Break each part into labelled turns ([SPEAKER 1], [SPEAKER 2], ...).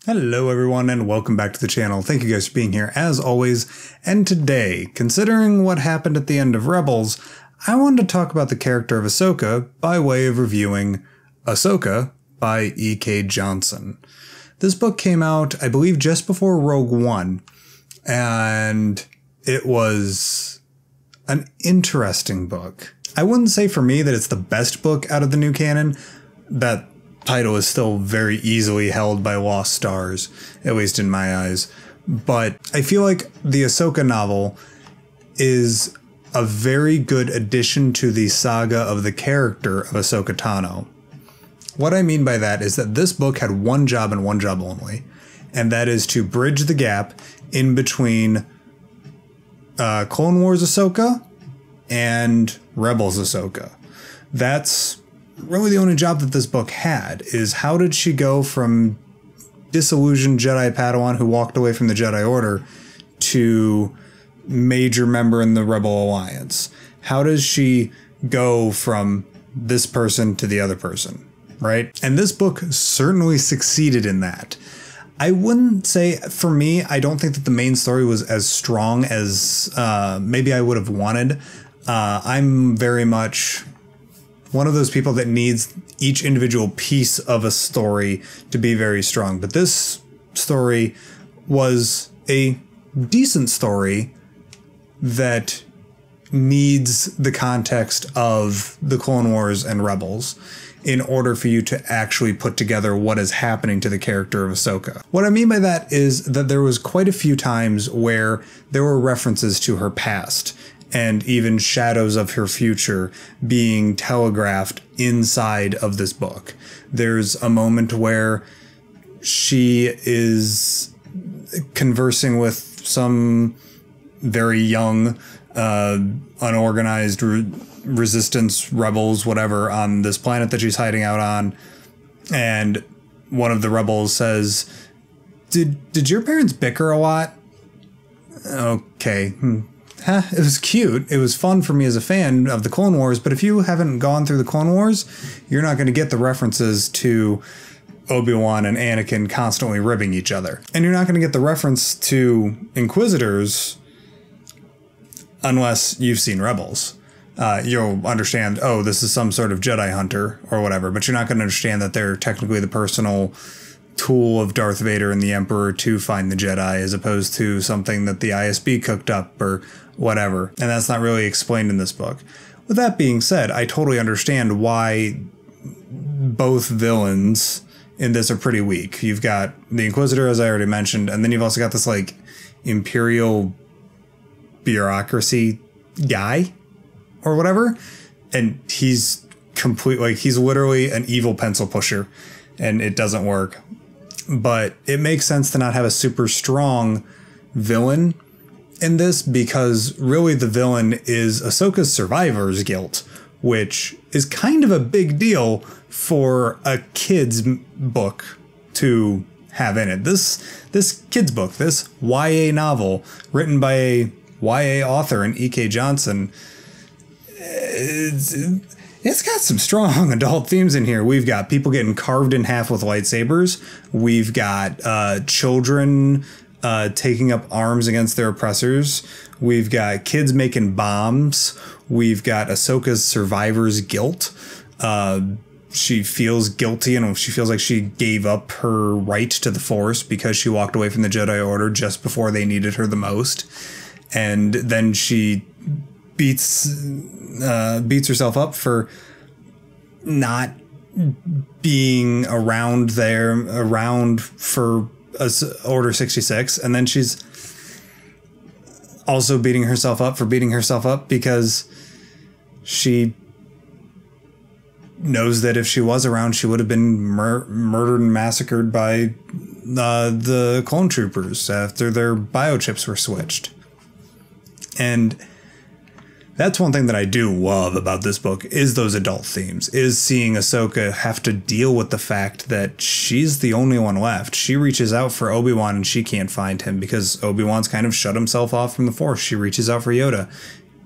[SPEAKER 1] Hello everyone and welcome back to the channel. Thank you guys for being here as always. And today, considering what happened at the end of Rebels, I wanted to talk about the character of Ahsoka by way of reviewing Ahsoka by E.K. Johnson. This book came out, I believe, just before Rogue One, and it was an interesting book. I wouldn't say for me that it's the best book out of the new canon. That title is still very easily held by Lost Stars, at least in my eyes. But I feel like the Ahsoka novel is a very good addition to the saga of the character of Ahsoka Tano. What I mean by that is that this book had one job and one job only, and that is to bridge the gap in between Clone Wars Ahsoka and Rebels Ahsoka. That's really the only job that this book had, is how did she go from disillusioned Jedi Padawan who walked away from the Jedi Order to major member in the Rebel Alliance? How does she go from this person to the other person, right? And this book certainly succeeded in that. I wouldn't say, for me, I don't think that the main story was as strong as maybe I would have wanted. I'm very much one of those people that needs each individual piece of a story to be very strong. But this story was a decent story that needs the context of the Clone Wars and Rebels in order for you to actually put together what is happening to the character of Ahsoka. What I mean by that is that there was quite a few times where there were references to her past and even shadows of her future being telegraphed inside of this book. There's a moment where she is conversing with some very young, unorganized resistance rebels, whatever, on this planet that she's hiding out on. And one of the rebels says, Did your parents bicker a lot? Okay. It was cute. It was fun for me as a fan of the Clone Wars, but if you haven't gone through the Clone Wars, you're not going to get the references to Obi-Wan and Anakin constantly ribbing each other. And you're not going to get the reference to Inquisitors unless you've seen Rebels. You'll understand, oh, this is some sort of Jedi hunter or whatever, but you're not going to understand that they're technically the personal tool of Darth Vader and the Emperor to find the Jedi, as opposed to something that the ISB cooked up or whatever. And that's not really explained in this book. With that being said, I totally understand why both villains in this are pretty weak. You've got the Inquisitor, as I already mentioned, and then you've also got this like Imperial bureaucracy guy or whatever. And he's he's literally an evil pencil pusher, and it doesn't work. But it makes sense to not have a super strong villain in this, because really the villain is Ahsoka's survivor's guilt, which is kind of a big deal for a kid's book to have in it. This kid's book, this YA novel written by a YA author in E.K. Johnson, it's got some strong adult themes in here. We've got people getting carved in half with lightsabers. We've got children taking up arms against their oppressors. We've got kids making bombs. We've got Ahsoka's survivor's guilt. She feels guilty, and she feels like she gave up her right to the Force because she walked away from the Jedi Order just before they needed her the most. And then she beats herself up for not being around for Order 66, and then she's also beating herself up because she knows that if she was around, she would have been murdered and massacred by the clone troopers after their biochips were switched. And that's one thing that I do love about this book, is those adult themes, is seeing Ahsoka have to deal with the fact that she's the only one left. She reaches out for Obi-Wan and she can't find him because Obi-Wan's kind of shut himself off from the Force. She reaches out for Yoda.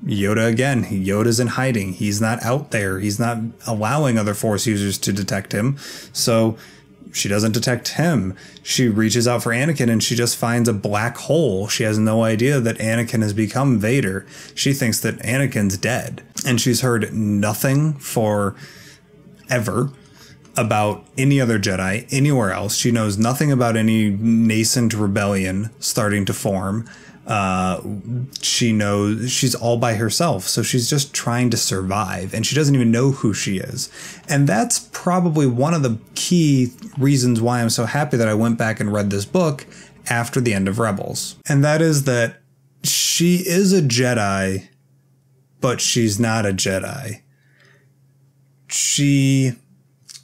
[SPEAKER 1] Yoda again. Yoda's in hiding. He's not out there. He's not allowing other Force users to detect him. So she doesn't detect him. She reaches out for Anakin and she just finds a black hole. She has no idea that Anakin has become Vader. She thinks that Anakin's dead. And she's heard nothing for ever about any other Jedi anywhere else. She knows nothing about any nascent rebellion starting to form. She knows she's all by herself, so she's just trying to survive, and she doesn't even know who she is. And that's probably one of the key reasons why I'm so happy that I went back and read this book after the end of Rebels. And that is that she is a Jedi, but she's not a Jedi. She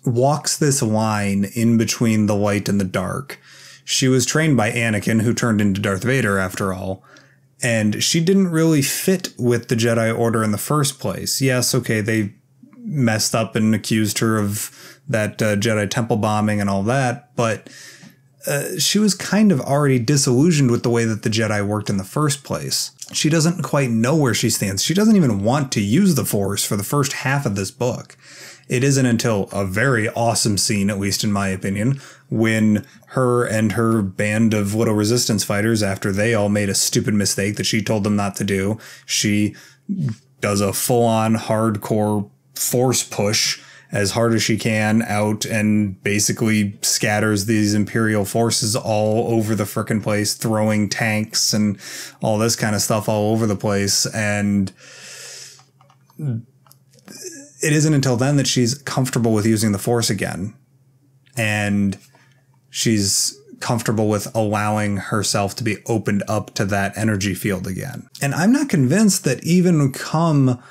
[SPEAKER 1] walks this line in between the light and the dark. She was trained by Anakin, who turned into Darth Vader after all, and she didn't really fit with the Jedi Order in the first place. Yes, okay, they messed up and accused her of that Jedi temple bombing and all that, but she was kind of already disillusioned with the way that the Jedi worked in the first place. She doesn't quite know where she stands. She doesn't even want to use the Force for the first half of this book. It isn't until a very awesome scene, at least in my opinion, when her and her band of little resistance fighters, after they all made a stupid mistake that she told them not to do, she does a full-on hardcore Force push as hard as she can out and basically scatters these Imperial forces all over the frickin' place, throwing tanks and all this kind of stuff all over the place. And it isn't until then that she's comfortable with using the Force again. And she's comfortable with allowing herself to be opened up to that energy field again. And I'm not convinced that even come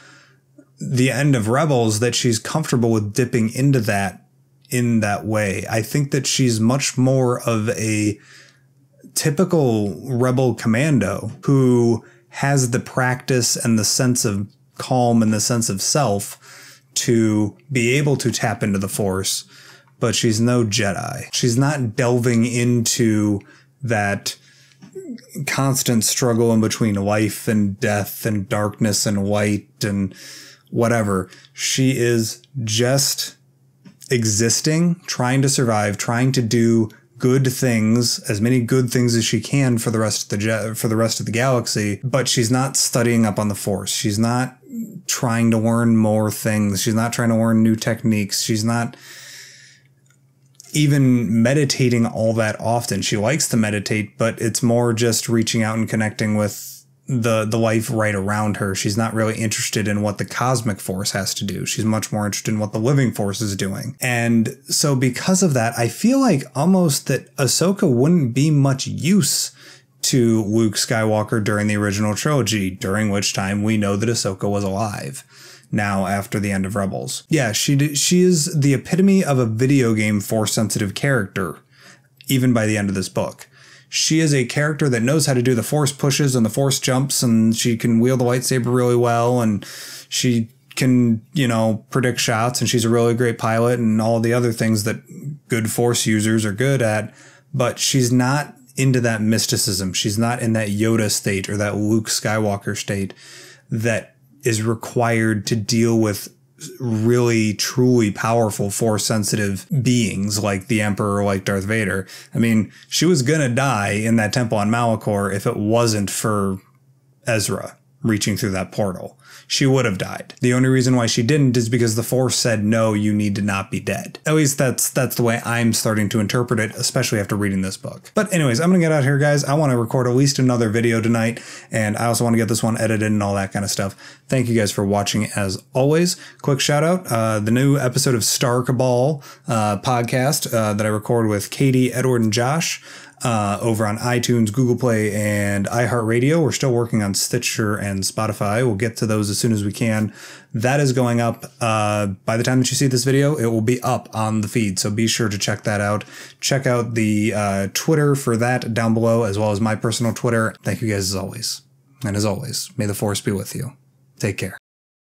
[SPEAKER 1] the end of Rebels that she's comfortable with dipping into that in that way. I think that she's much more of a typical rebel commando who has the practice and the sense of calm and the sense of self to be able to tap into the Force, but she's no Jedi. She's not delving into that constant struggle in between life and death and darkness and light and whatever. She is just existing, trying to survive, trying to do good things, as many good things as she can for the rest of the galaxy, but she's not studying up on the Force. She's not trying to learn more things. She's not trying to learn new techniques. She's not even meditating all that often. She likes to meditate, but it's more just reaching out and connecting with the life right around her. She's not really interested in what the cosmic Force has to do. She's much more interested in what the living Force is doing. And so because of that, I feel like almost that Ahsoka wouldn't be much use to Luke Skywalker during the original trilogy, during which time we know that Ahsoka was alive. Now, after the end of Rebels. Yeah, she is the epitome of a video game Force-sensitive character, even by the end of this book. She is a character that knows how to do the Force pushes and the Force jumps, and she can wield the lightsaber really well, and she can, you know, predict shots, and she's a really great pilot and all the other things that good Force users are good at, but she's not into that mysticism. She's not in that Yoda state or that Luke Skywalker state that is required to deal with really truly powerful Force sensitive beings like the Emperor or like Darth Vader. I mean, she was gonna die in that temple on Malachor if it wasn't for Ezra reaching through that portal. She would have died. The only reason why she didn't is because the Force said, no, you need to not be dead. At least that's the way I'm starting to interpret it, especially after reading this book. But anyways, I'm gonna get out of here, guys. I want to record at least another video tonight, and I also want to get this one edited and all that kind of stuff. Thank you guys for watching as always. Quick shout out, the new episode of Star Cabal podcast that I record with Katie, Edward, and Josh. Over on iTunes, Google Play, and iHeartRadio. We're still working on Stitcher and Spotify. We'll get to those as soon as we can. That is going up. By the time that you see this video, it will be up on the feed, so be sure to check that out. Check out the Twitter for that down below, as well as my personal Twitter. Thank you guys as always. And as always, may the Force be with you. Take care.